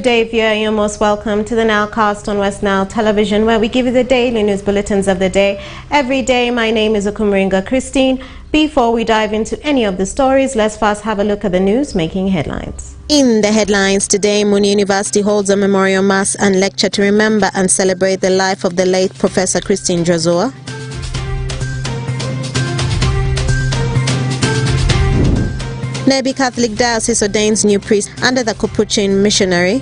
Good day, viewer. You're most welcome to the Nilecast on Westnile Television, where we give you the daily news bulletins of the day. Every day, my name is Okumuringa Christine. Before we dive into any of the stories, let's first have a look at the news making headlines. In the headlines today, Muni University holds a memorial mass and lecture to remember and celebrate the life of the late Professor Christine Drazoa. Nebi Catholic Diocese ordains new priest under the Capuchin missionary.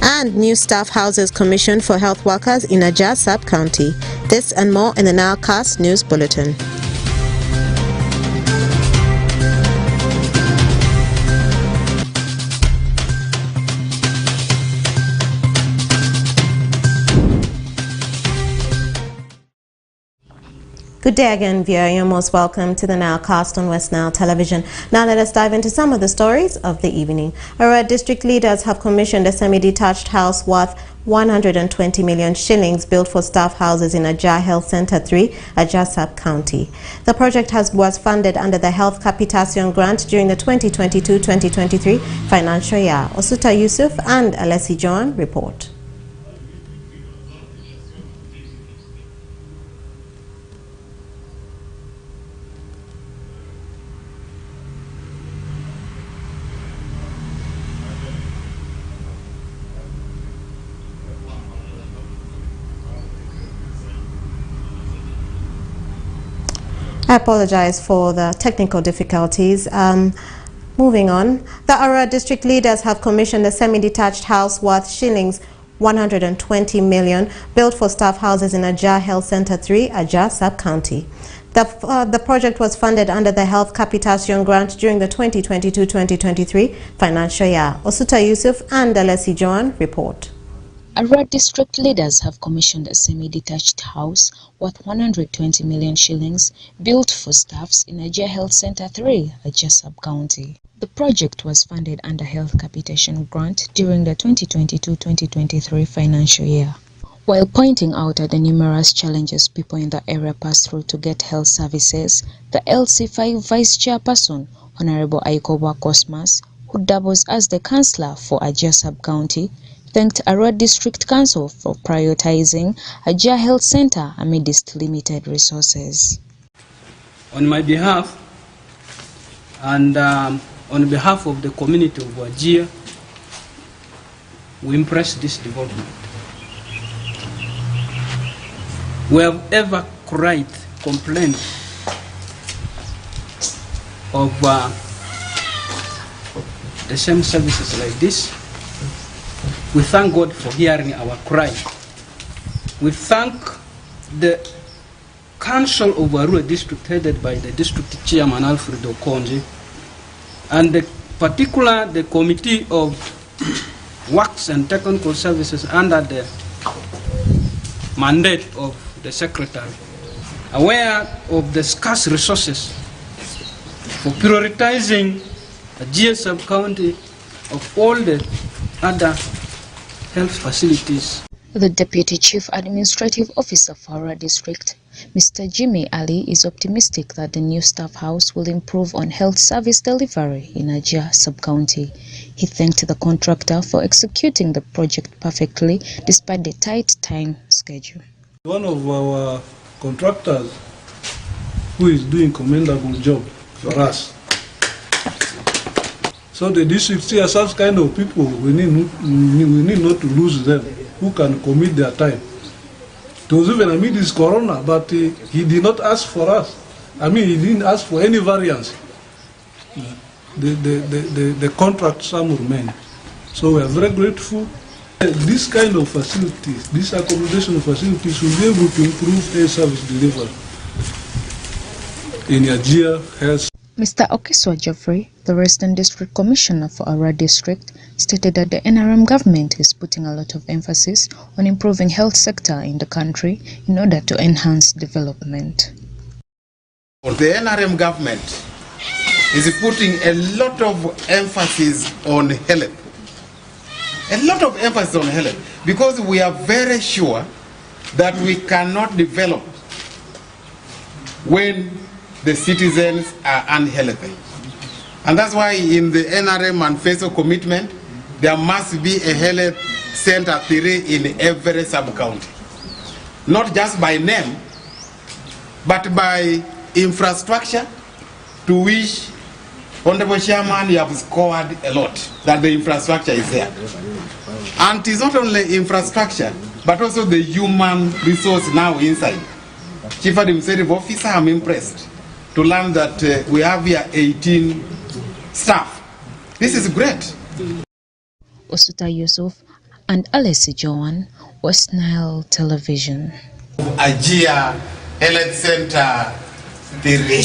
And new staff houses commissioned for health workers in Ajah sub-county. This and more in the Nilecast News Bulletin. Good day again, viewer. You're most welcome to the Nilecast on Westnile Television. Now let us dive into some of the stories of the evening. Our district leaders have commissioned a semi-detached house worth 120 million shillings built for staff houses in Ajah Health Center 3, Ajah sub-county. The project was funded under the Health Capitation Grant during the 2022-2023 financial year. Osuta Yusuf and Alessi John report. I apologize for the technical difficulties. Moving on, the Ara district leaders have commissioned a semi-detached house worth shillings 120 million built for staff houses in Ajah Health Center 3, Ajah sub-county. The project was funded under the Health Capitation Grant during the 2022-2023 financial year. Osuta Yusuf and Alessi John report. Ara district leaders have commissioned a semi-detached house worth 120 million shillings built for staffs in Ajah Health Center 3, Ajah sub-county. The project was funded under Health Capitation Grant during the 2022-2023 financial year. While pointing out at the numerous challenges people in the area pass through to get health services, the LC5 Vice Chairperson, Honorable Aikoba Cosmas, who doubles as the councillor for Ajah sub-county, thanked Ara District Council for prioritizing Ajah Health Center amidst limited resources. On my behalf and on behalf of the community of Ajah, we embrace this development. We have ever cried, complained of the same services like this. We thank God for hearing our cry. We thank the Council of Arua District headed by the District Chairman Alfredo Konji, and the Committee of Works and Technical Services under the mandate of the Secretary, aware of the scarce resources for prioritizing Ajah sub-county of all the other health facilities. The Deputy Chief Administrative Officer for Ara District, Mr. Jimmy Ali, is optimistic that the new staff house will improve on health service delivery in Ajah sub-county. He thanked the contractor for executing the project perfectly despite the tight time schedule. One of our contractors who is doing commendable job for us. So the district see as such kind of people, we need not to lose them, who can commit their time. It was even amid this corona, but he did not ask for us. I mean, he didn't ask for any variance. The contract sum remained. So we are very grateful. This kind of facilities, this accommodation facilities will be able to improve air service delivery in Ajah Health. Mr. Okeswa Geoffrey, the Resident District Commissioner for Ara District, stated that the NRM government is putting a lot of emphasis on improving health sector in the country in order to enhance development. The NRM government is putting a lot of emphasis on health. A lot of emphasis on health because we are very sure that we cannot develop when the citizens are unhealthy. And that's why in the NRM Manifesto commitment, there must be a health center 3 in every sub-county. Not just by name, but by infrastructure, to which, Honorable Chairman, you have scored a lot, that the infrastructure is there. And it's not only infrastructure, but also the human resource now inside. Chief Administrative Officer, I'm impressed to learn that we have here 18 staff. This is great. Osuta Yusuf and Alessi Joan, Westnile Television. Ajia Health Center 3.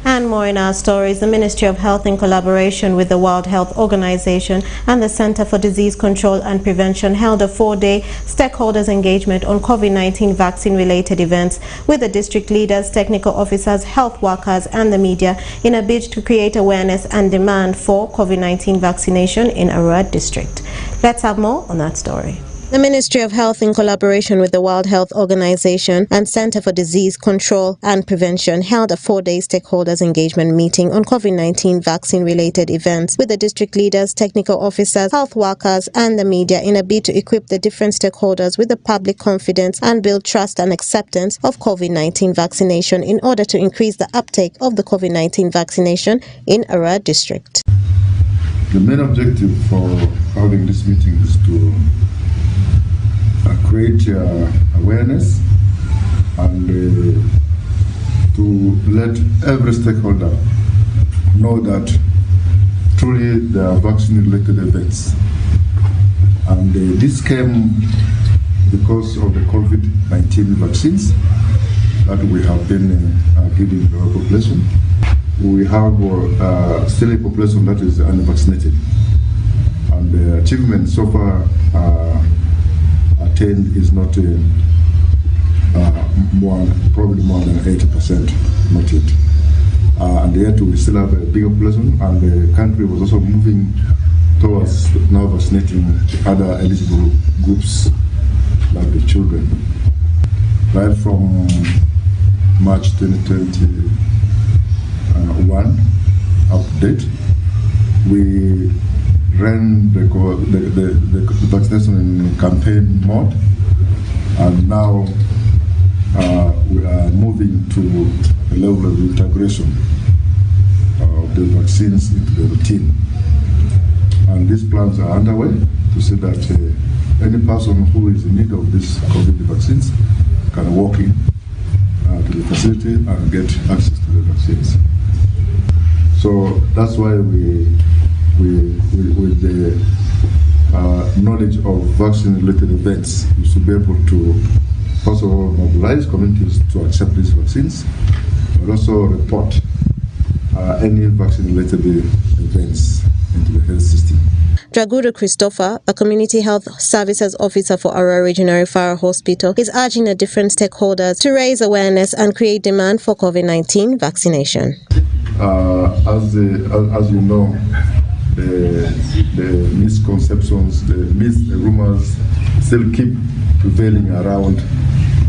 And more in our stories. The Ministry of Health, in collaboration with the World Health Organization and the Center for Disease Control and Prevention, held a 4-day stakeholders engagement on COVID-19 vaccine-related events with the district leaders, technical officers, health workers and the media in a bid to create awareness and demand for COVID-19 vaccination in Arua district. Let's have more on that story. The Ministry of Health, in collaboration with the World Health Organization and Center for Disease Control and Prevention, held a 4-day stakeholders engagement meeting on COVID-19 vaccine-related events with the district leaders, technical officers, health workers, and the media in a bid to equip the different stakeholders with the public confidence and build trust and acceptance of COVID-19 vaccination in order to increase the uptake of the COVID-19 vaccination in Arua district. The main objective for having this meeting is to create awareness and to let every stakeholder know that truly there are vaccine-related events. And this came because of the COVID-19 vaccines that we have been giving to our population. We have still a population that is unvaccinated. And the achievement so far attained is not probably more than 80%, not yet. And yet we still have a bigger population, and the country was also moving towards now vaccinating other eligible groups like the children. Right from March 2021 up to date, we ran the vaccination in campaign mode, and now we are moving to a level of integration of the vaccines into the routine. And these plans are underway to see that any person who is in need of these COVID vaccines can walk in to the facility and get access to the vaccines. So that's why with the knowledge of vaccine-related events, we should be able to, first of all, mobilize communities to accept these vaccines, but also report any vaccine-related events into the health system. Draguru Christopher, a community health services officer for Arua Regional Referral Hospital, is urging the different stakeholders to raise awareness and create demand for COVID-19 vaccination. As you know, the misconceptions, the myths, the rumors still keep prevailing around,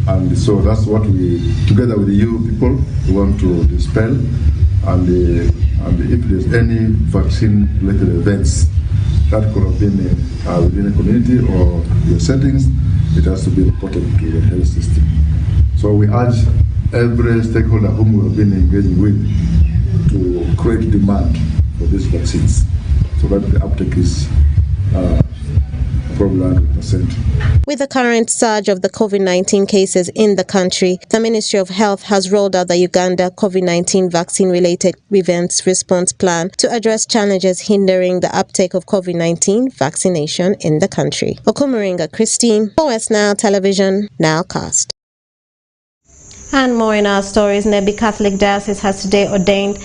and so that's what we, together with you people, we want to dispel. And if there's any vaccine-related events that could have been within a community or your settings, it has to be reported to the health system. So we urge every stakeholder whom we have been engaging with to create demand for these vaccines, so that the uptake is probably 100%. With the current surge of the COVID-19 cases in the country, the Ministry of Health has rolled out the Uganda COVID-19 vaccine-related events response plan to address challenges hindering the uptake of COVID-19 vaccination in the country. Okumuringa Christine, for Westnile Television, Nilecast. And more in our stories. Nebi Catholic Diocese has today ordained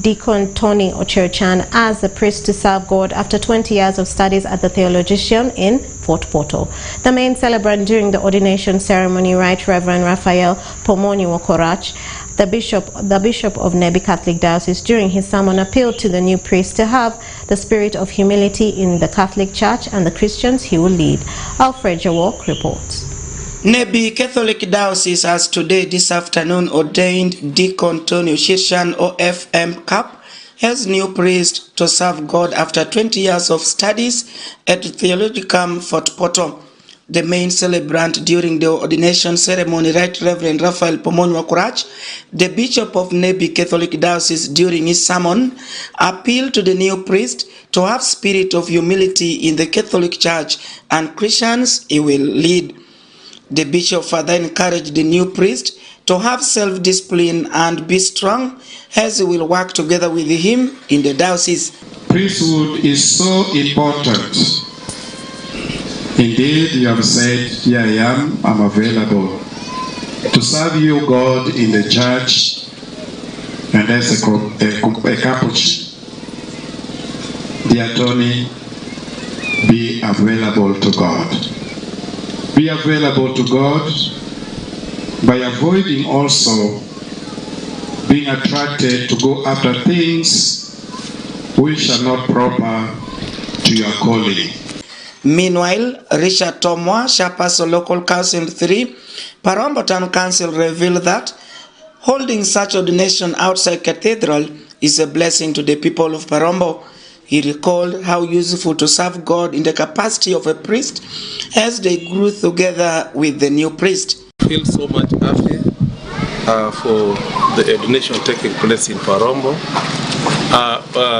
Deacon Tony Ochirchan as the priest to serve God after 20 years of studies at the Theologian in Fort Portal. The main celebrant during the ordination ceremony, Right Reverend Raphael Pomoni Wokorach, The Bishop of Nebi Catholic Diocese, during his sermon, appealed to the new priest to have the spirit of humility in the Catholic Church and the Christians he will lead. Alfred Jawok reports. Nebi Catholic Diocese has today, this afternoon, ordained Deacon Tony Oshirshan OFM Cap as new priest to serve God after 20 years of studies at Theologicum Fort Portal. The main celebrant during the ordination ceremony, Right Reverend Raphael Pomonywa Kurach, the Bishop of Nebi Catholic Diocese, during his sermon, appealed to the new priest to have spirit of humility in the Catholic Church and Christians he will lead. The bishop further encouraged the new priest to have self-discipline and be strong as he will work together with him in the diocese. Priesthood is so important. Indeed, you have said, here I am, I'm available to serve you, God, in the church and as a capuchin. Dear Tony, be available to God. Be available to God by avoiding also being attracted to go after things which are not proper to your calling. Meanwhile, Richard Tomwa, Chairperson Local Council 3, Parombo Town Council, revealed that holding such ordination outside cathedral is a blessing to the people of Parombo. He recalled how useful to serve God in the capacity of a priest as they grew together with the new priest. I feel so much happy for the ordination taking place in Parombo.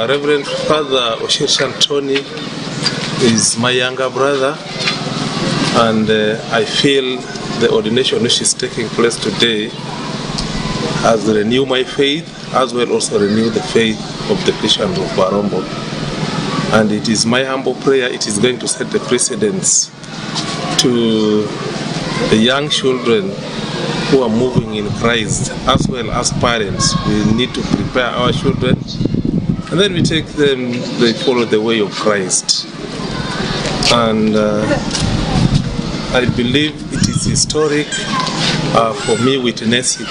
Reverend Father Oshirshan Tony is my younger brother, and I feel the ordination which is taking place today has renewed my faith, as well also renew the faith of the Christians of Parombo. And it is my humble prayer it is going to set the precedence to the young children who are moving in Christ, as well as parents. We need to prepare our children, and then we take them, they follow the way of Christ. And I believe it is historic for me witnessing,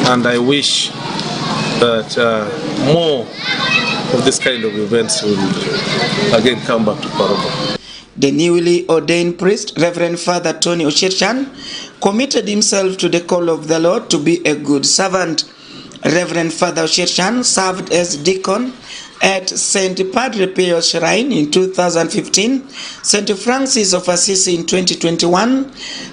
and I wish that more of this kind of events will again come back to Parombo. The newly ordained priest, Reverend Father Tony Oshirshan, committed himself to the call of the Lord to be a good servant. Reverend Father Oshirshan served as deacon at St. Padre Pio Shrine in 2015, St. Francis of Assisi in 2021,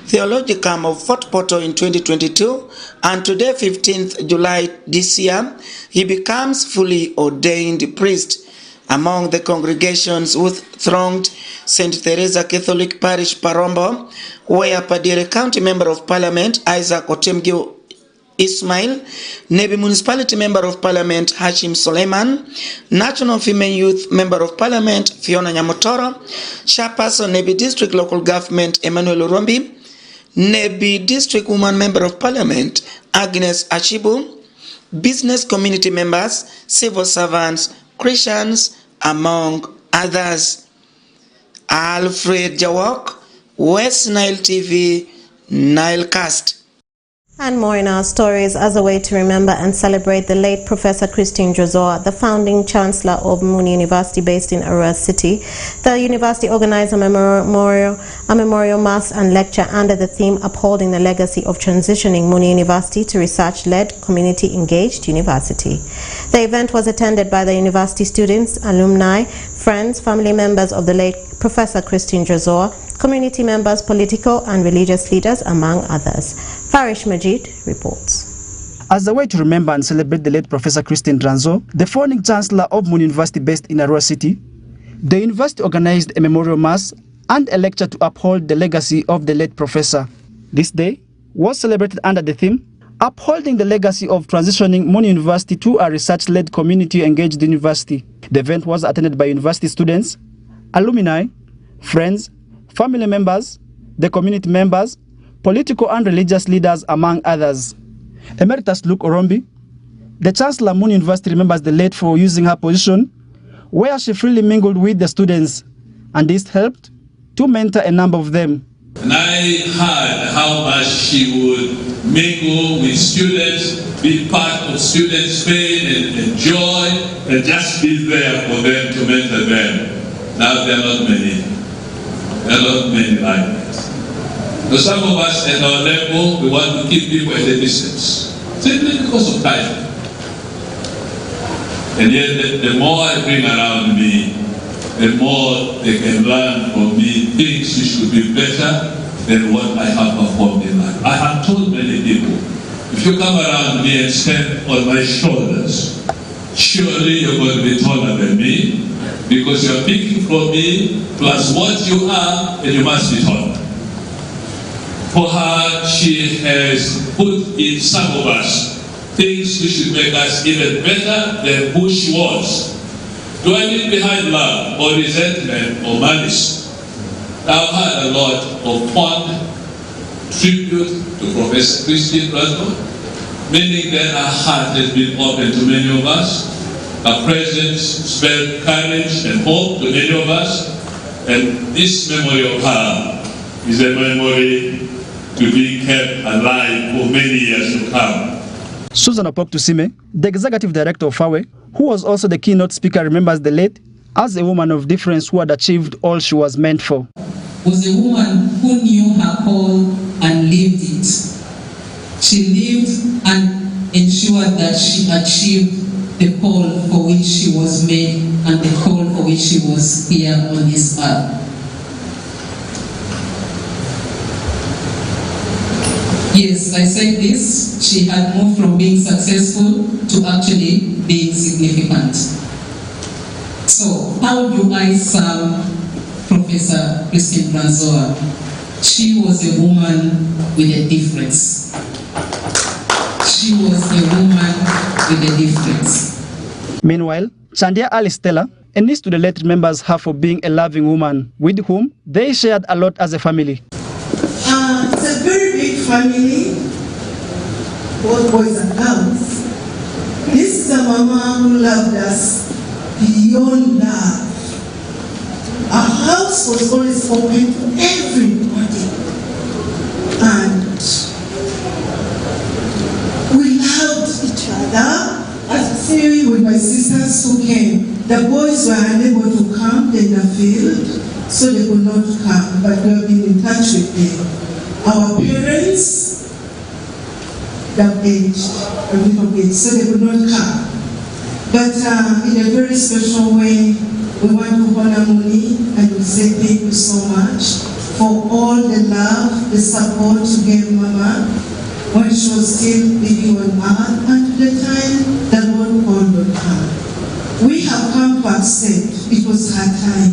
Theologicum of Fort Portal in 2022, and today, 15th July this year, he becomes fully ordained priest. Among the congregations who thronged St. Teresa Catholic Parish Parombo, where Padire County Member of Parliament Isaac Otemgio Ismail, Nebi Municipality Member of Parliament Hashim Soleiman, National Female Youth Member of Parliament Fiona Nyamotoro, Chairperson Nebi District Local Government Emmanuel Urombi, Nebi District Woman Member of Parliament Agnes Achibu, business community members, civil servants, Christians, among others. Alfred Jawok, Westnile TV, Nilecast. And more in our stories. As a way to remember and celebrate the late Professor Christine Drozoa, the founding Chancellor of Muni University based in Arua City, the university organized a memorial mass and lecture under the theme Upholding the Legacy of Transitioning Muni University to Research-Led, Community-Engaged University. The event was attended by the university students, alumni, friends, family members of the late Professor Christine Drozoa, community members, political and religious leaders, among others. Farish Majid reports. As a way to remember and celebrate the late Professor Christine Drozoa, the founding Chancellor of Muni University based in Arua City, the university organized a memorial mass and a lecture to uphold the legacy of the late professor. This day was celebrated under the theme, Upholding the Legacy of Transitioning Muni University to a Research-Led, Community-Engaged University. The event was attended by university students, alumni, friends, family members, the community members, political and religious leaders, among others. Emeritus Luke Orombi, the Chancellor Muni University, remembers the late for using her position where she freely mingled with the students, and this helped to mentor a number of them. And I heard how much she would mingle with students be part of students' pain and joy, and just be there for them to mentor them. Now there are not many. There are not many like that. So some of us at our level, we want to keep people at a distance, simply because of time. And yet, the more I bring around me, the more they can learn from me things which should be better than what I have performed in life. I have told many people, if you come around me and stand on my shoulders, surely you're going to be taller than me, because you're picking from me, plus what you are, and you must be taller. For her, she has put in some of us things which should make us even better than who she was. Do I leave behind love or resentment or malice? I've had a lot of fond tribute to Professor Christine Ranzo, meaning that her heart has been open to many of us. Her presence spelled courage and hope to many of us, and this memory of her is a memory to be kept alive for many years to come. Susan Opoktusime, the executive director of FAWE, who was also the keynote speaker, remembers the late as a woman of difference who had achieved all she was meant for. Was a woman who knew her call and lived it. She lived and ensured that she achieved the call for which she was made and the call for which she was here on this earth. Yes, I said this, she had moved from being successful to actually being significant. So, how do I serve Professor Christine Ranzo? She was a woman with a difference. She was a woman with a difference. Meanwhile, Chandia Ali Stella, a niece to the late, remembers her for being a loving woman with whom they shared a lot as a family. It's a very big family, both boys and girls. This is a mama who loved us beyond love. Our house was always open to everybody. And we loved each other. As same with my sisters who came. The boys were unable to come in the field, so they could not come, but we have been in touch with them. Our parents, they've aged a little bit, so they could not come. But in a very special way, we want to honor Muni and we say thank you so much for all the love, the support you gave Mama when she was still living on earth and to the time the Lord called on her. We have come to accept it was her time.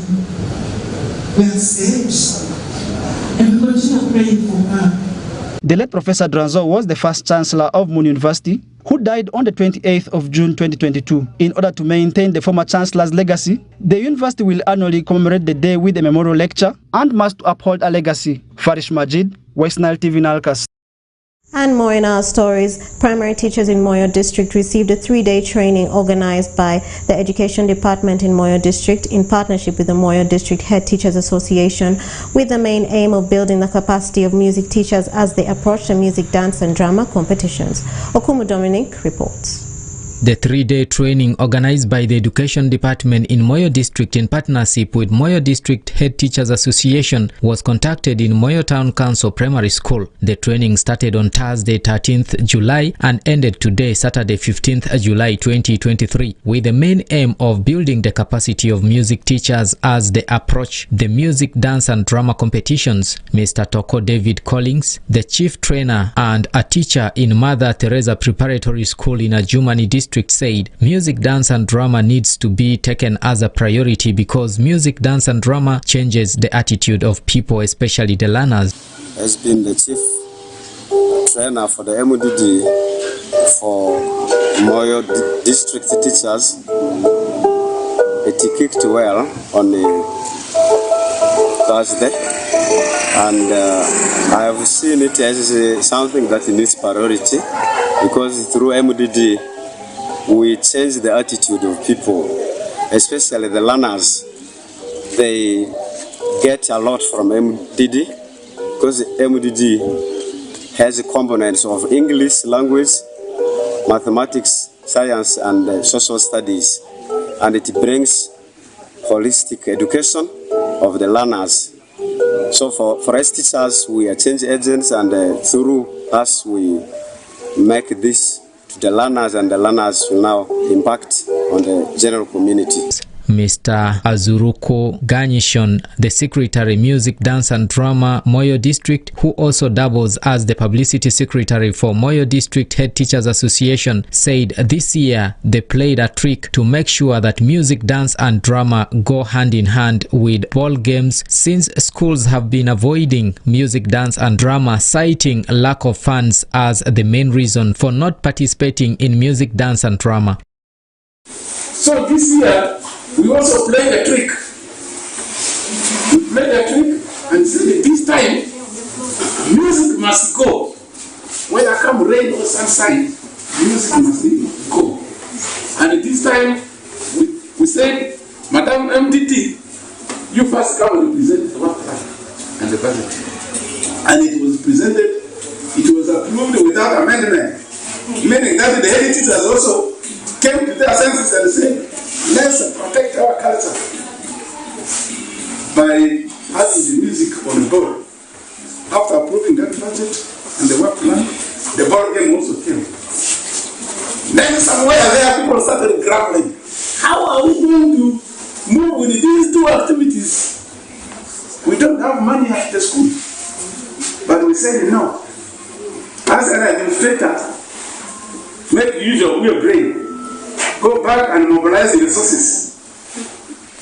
We accept and we continue praying for her. The late Professor Ranzo was the first Chancellor of Moon University, who died on the 28th of June 2022. In order to maintain the former Chancellor's legacy, the university will annually commemorate the day with a memorial lecture and must uphold a legacy. Farish Majid, Westnile TV Nalkas. And more in our stories. Primary teachers in Moyo District received a 3-day training organized by the Education Department in Moyo District in partnership with the Moyo District Head Teachers Association, with the main aim of building the capacity of music teachers as they approach the music, dance and drama competitions. Okumu Dominic reports. The 3-day training organized by the Education Department in Moyo District in partnership with Moyo District Head Teachers Association was conducted in Moyo Town Council Primary School. The training started on Thursday 13th July and ended today Saturday 15th July 2023 with the main aim of building the capacity of music teachers as they approach the music, dance and drama competitions. Mr. Toko David Collins, the chief trainer and a teacher in Mother Teresa Preparatory School in Ajumani District, said music, dance and drama needs to be taken as a priority because music, dance and drama changes the attitude of people, especially the learners. Has been the chief trainer for the MDD for Moyo District teachers. It kicked well on Thursday, and I have seen it as something that needs priority because through MDD we change the attitude of people, especially the learners. They get a lot from MDD because MDD has components of English language, mathematics, science, and social studies, and it brings holistic education of the learners. So for us teachers, we are change agents, and through us we make this to the learners, and the learners will now impact on the general community. Mr. Azuruko Ganyishon, the Secretary, Music, Dance and Drama, Moyo District, who also doubles as the Publicity Secretary for Moyo District Head Teachers Association, said this year they played a trick to make sure that music, dance and drama go hand in hand with ball games, since schools have been avoiding music, dance and drama, citing lack of funds as the main reason for not participating in music, dance and drama. So this year, we also played a trick. We played a trick and said this time, music must go. Whether come rain or sunshine, music must go. And this time, we said, Madam MDT, you first come and present our plan and the budget. And it was presented, it was approved without amendment. Meaning that the head teachers also came to their senses and said, let's protect our culture by having the music on board. After approving that budget and the work plan, the ball game also came. Then somewhere there, people started grumbling. How are we going to move with these two activities? We don't have money at the school. But we said no. As an administrator, make use of your brain. Go back and mobilize the resources.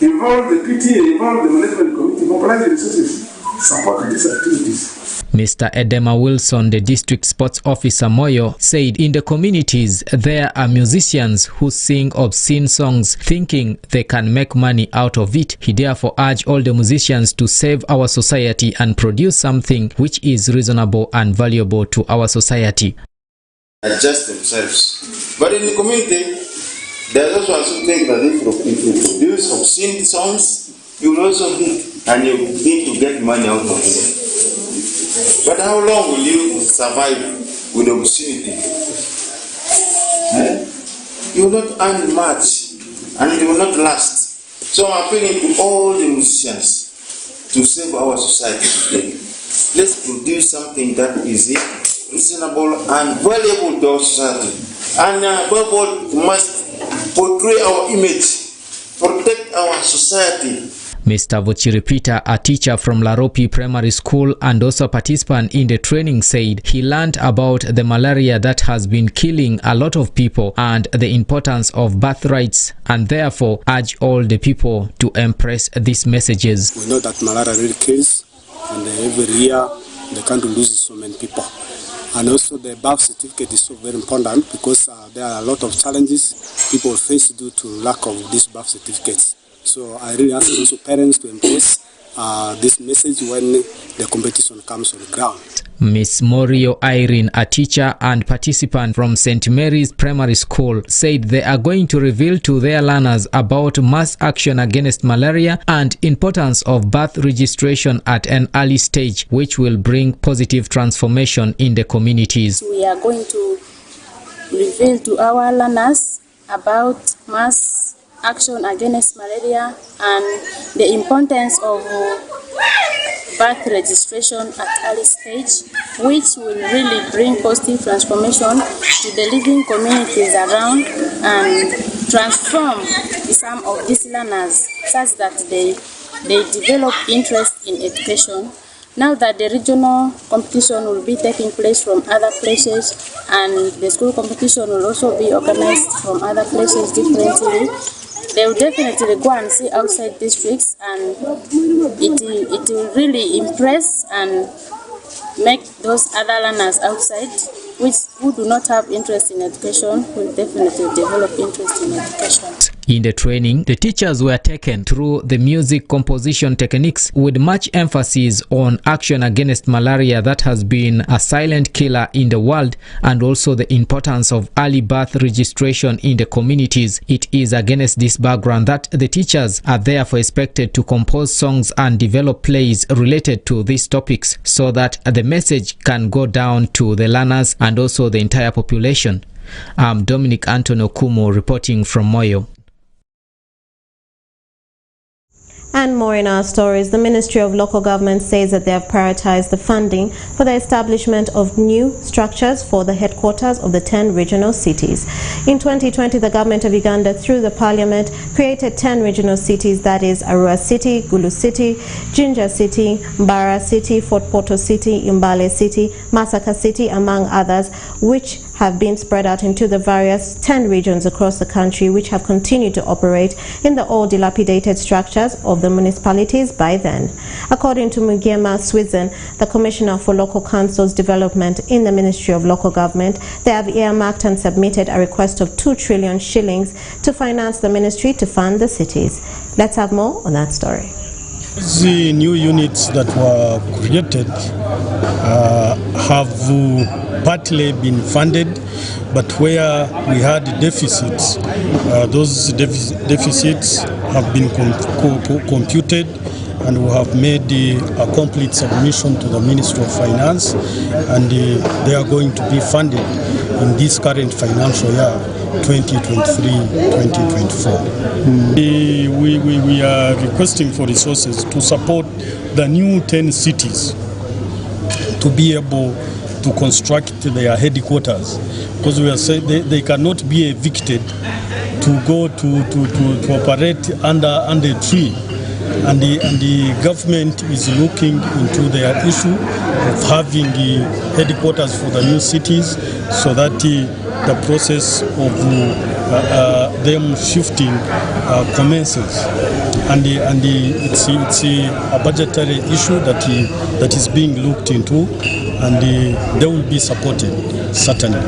Involve the PTA, involve the management committee, mobilize the resources, support these activities. Mr. Edema Wilson, the district sports officer Moyo, said in the communities there are musicians who sing obscene songs thinking they can make money out of it. He therefore urged all the musicians to save our society and produce something which is reasonable and valuable to our society. Adjust themselves. But in the community, there are also who think that if you produce obscene songs, you will also hit and you need to get money out of it. But how long will you survive with obscenity? You will not earn much and it will not last. So I'm appealing to all the musicians to save our society today. Let's produce something that is reasonable and valuable to our society. And above all, we must portray our image, protect our society. Mr. Vochiripita, a teacher from Laropi Primary School and also a participant in the training, said he learned about the malaria that has been killing a lot of people and the importance of birthrights, and therefore urge all the people to embrace these messages. We know that malaria really kills, and every year the country loses so many people. And also the birth certificate is so very important because there are a lot of challenges people face due to lack of these birth certificates. So I really ask also parents to embrace this message when the competition comes on the ground. Miss Morio Irene, a teacher and participant from St. Mary's Primary School, said they are going to reveal to their learners about mass action against malaria and importance of birth registration at an early stage, which will bring positive transformation in the communities. We are going to reveal to our learners about mass action against malaria and the importance of birth registration at early stage, which will really bring positive transformation to the living communities around and transform some of these learners such that they develop interest in education. Now that the regional competition will be taking place from other places and the school competition will also be organized from other places differently, they will definitely go and see outside districts, and it will really impress and make those other learners outside who do not have interest in education will definitely develop interest in education. In the training, the teachers were taken through the music composition techniques with much emphasis on action against malaria that has been a silent killer in the world, and also the importance of early birth registration in the communities. It is against this background that the teachers are therefore expected to compose songs and develop plays related to these topics so that the message can go down to the learners and also the entire population. I'm Dominic Anton Okumo reporting from Moyo. And more in our stories. The Ministry of Local Government says that they have prioritized the funding for the establishment of new structures for the headquarters of the 10 regional cities. In 2020, the government of Uganda, through the parliament, created 10 regional cities, that is Arua City, Gulu City, Jinja City, Mbara City, Fort Portal City, Mbale City, Masaka City, among others, which have been spread out into the various 10 regions across the country, which have continued to operate in the old dilapidated structures of the municipalities by then. According to Mugema Switzen, the Commissioner for Local Councils Development in the Ministry of Local Government, they have earmarked and submitted a request of 2 trillion shillings to finance the ministry to fund the cities. Let's have more on that story. The new units that were created have partly been funded, but where we had deficits, those deficits have been computed, and we have made a complete submission to the Ministry of Finance, and they are going to be funded in this current financial year 2023-2024. We are requesting for resources to support the new 10 cities to be able to construct their headquarters, because we are saying they cannot be evicted to go to operate under a tree, and the government is looking into their issue of having the headquarters for the new cities, so that the process of them shifting commences, and it's a budgetary issue that is being looked into, and they will be supported, certainly.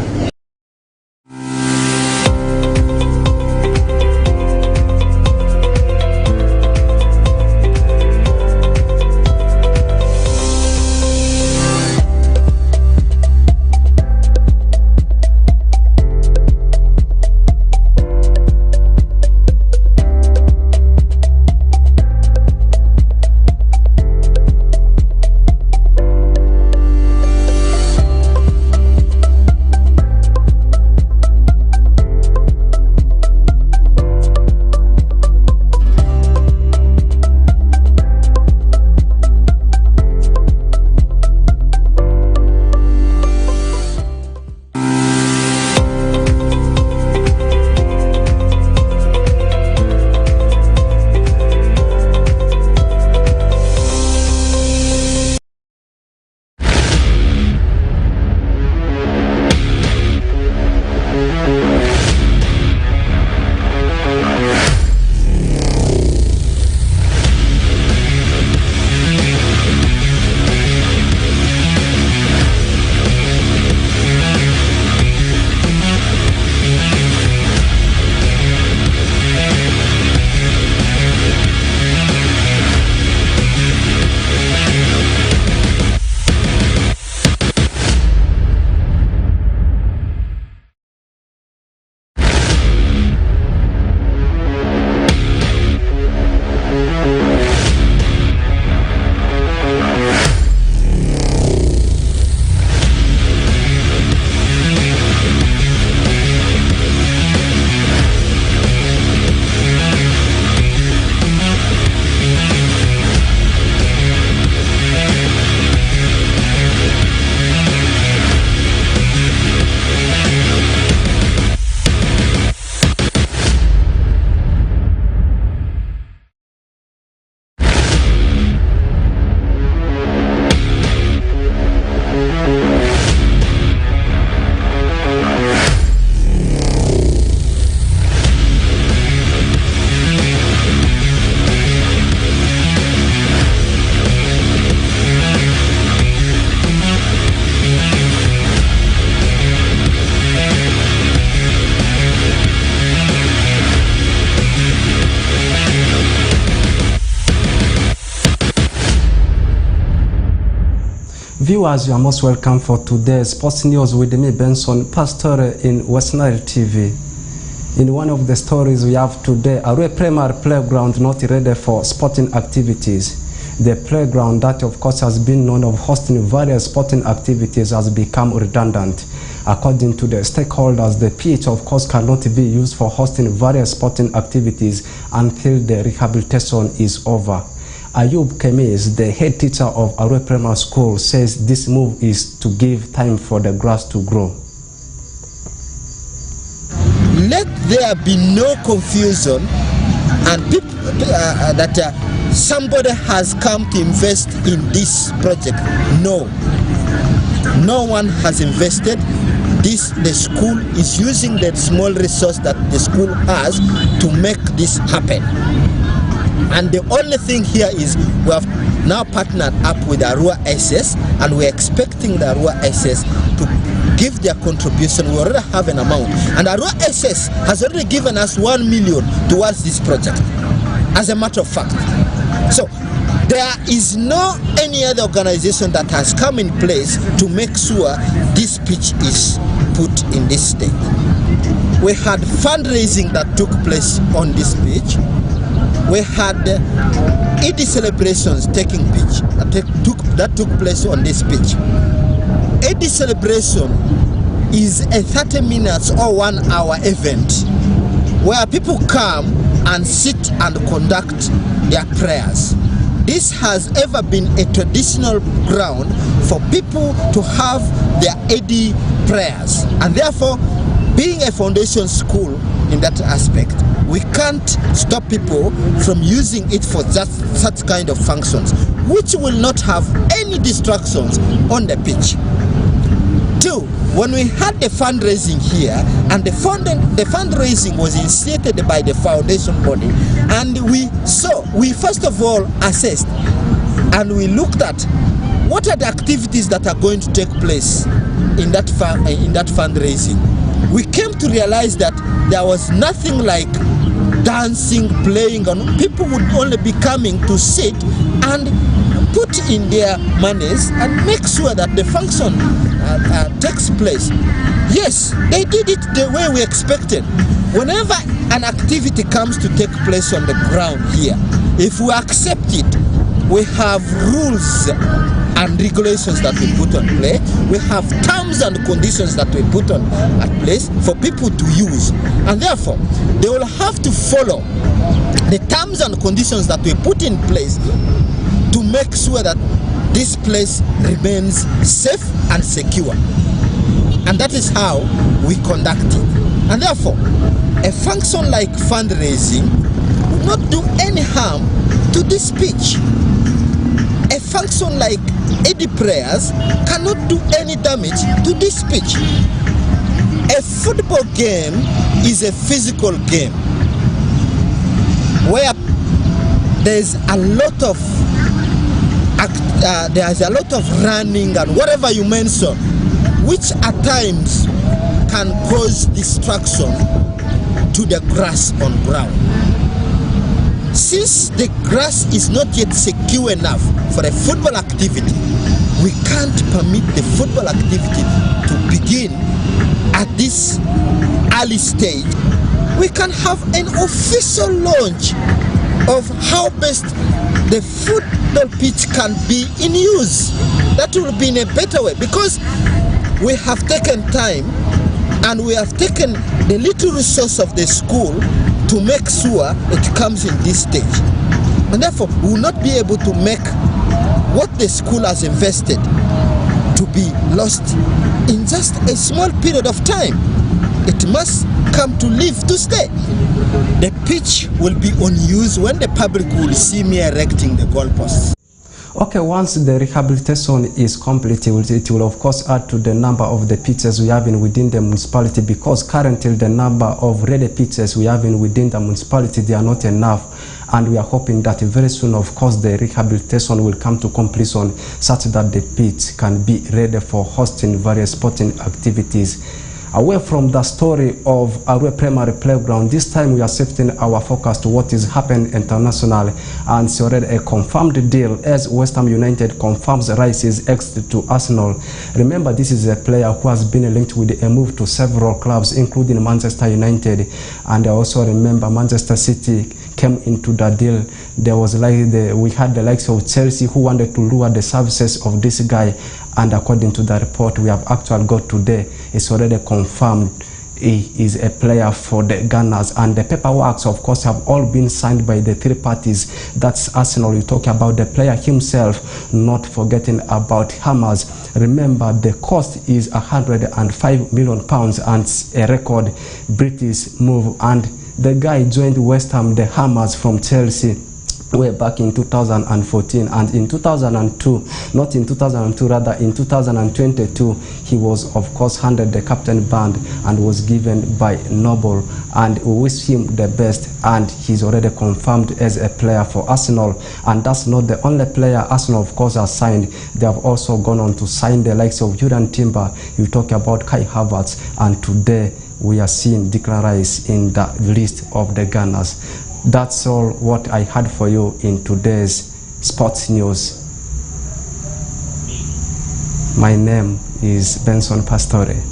Viewers, you are most welcome for today's sports news with me, Benson, pastor in Westnile TV. In one of the stories we have today, Arua Primary Playground not ready for sporting activities. The playground that of course has been known of hosting various sporting activities has become redundant. According to the stakeholders, the pitch of course cannot be used for hosting various sporting activities until the rehabilitation is over. Ayub Kemis, the head teacher of Arue Primary School, says this move is to give time for the grass to grow. Let there be no confusion and that somebody has come to invest in this project. No. No one has invested. The school is using that small resource that the school has to make this happen. And the only thing here is we have now partnered up with Arua SS, and we're expecting the Arua SS to give their contribution. We already have an amount, and Arua SS has already given us 1 million towards this project, as a matter of fact. So there is no any other organization that has come in place to make sure this pitch is put in this state. We had fundraising that took place on this pitch. We had Eid celebrations that took place on this pitch. Eid celebration is a 30 minutes or 1 hour event where people come and sit and conduct their prayers. This has ever been a traditional ground for people to have their Eid prayers, and therefore, being a foundation school in that aspect, we can't stop people from using it for such kind of functions, which will not have any distractions on the pitch. 2, when we had the fundraising here, and the fundraising was initiated by the foundation body, and we first of all assessed and we looked at what are the activities that are going to take place in that fundraising. We came to realize that there was nothing like dancing, playing, and people would only be coming to sit and put in their monies and make sure that the function takes place. Yes, they did it the way we expected. Whenever an activity comes to take place on the ground here, if we accept it, we have rules and regulations that we put on play. We have terms and conditions that we put at place for people to use, and therefore they will have to follow the terms and conditions that we put in place to make sure that this place remains safe and secure. And that is how we conduct it. And therefore, a function like fundraising will not do any harm to this pitch. A function like Eid prayers cannot do any damage to this pitch. A football game is a physical game where there's a lot of running and whatever you mention, which at times can cause distraction to the grass on ground. Since the grass is not yet secure enough for a football activity, we can't permit the football activity to begin at this early stage. We can have an official launch of how best the football pitch can be in use. That will be in a better way, because we have taken time and we have taken the little resource of the school to make sure it comes in this stage. And therefore, we will not be able to make what the school has invested to be lost in just a small period of time. It must come to live to stay. The pitch will be on use when the public will see me erecting the goalposts. Okay, once the rehabilitation is complete, it will of course add to the number of the pitches we have within the municipality, because currently the number of ready pitches we have within the municipality, they are not enough, and we are hoping that very soon, of course, the rehabilitation will come to completion such that the pitch can be ready for hosting various sporting activities. Away from the story of Arue Primary Playground, this time we are shifting our focus to what is happening international, and it's already a confirmed deal as West Ham United confirms Rice's exit to Arsenal. Remember, this is a player who has been linked with a move to several clubs, including Manchester United, and I also remember Manchester City came into the deal. There was we had the likes of Chelsea who wanted to lure the services of this guy, and according to the report we have actually got today, it's already confirmed he is a player for the Gunners, and the paperwork, of course, have all been signed by the three parties. That's Arsenal. You talk about the player himself, not forgetting about Hammers. Remember, the cost is £105 million and a record British move, and the guy joined West Ham, the Hammers, from Chelsea way back in 2014, and in 2002, not in 2002, rather in 2022, he was of course handed the captain band and was given by Noble, and we wish him the best, and he's already confirmed as a player for Arsenal. And that's not the only player Arsenal of course has signed. They have also gone on to sign the likes of Julian Timber. You talk about Kai Havertz, and today we are seeing Declan Rice in the list of the Gunners. That's all what I had for you in today's sports news. My name is Benson Pastore.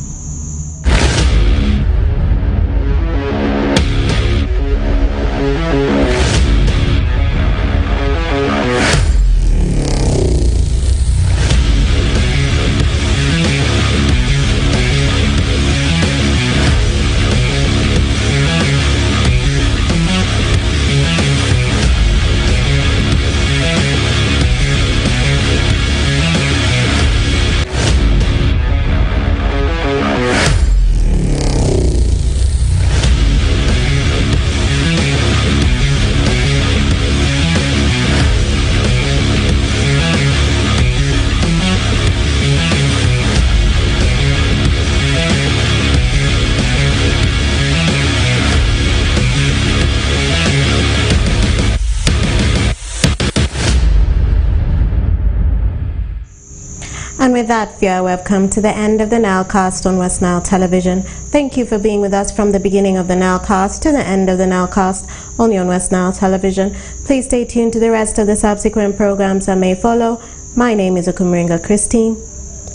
And with that, viewer, we've come to the end of the Nilecast on Westnile Television. Thank you for being with us from the beginning of the Nilecast to the end of the Nilecast, only on Westnile Television. Please stay tuned to the rest of the subsequent programs that may follow. My name is Okumuringa Christine.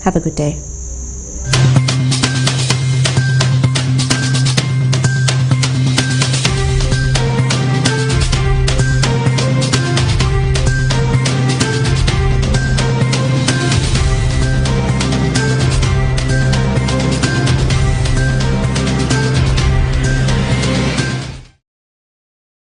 Have a good day.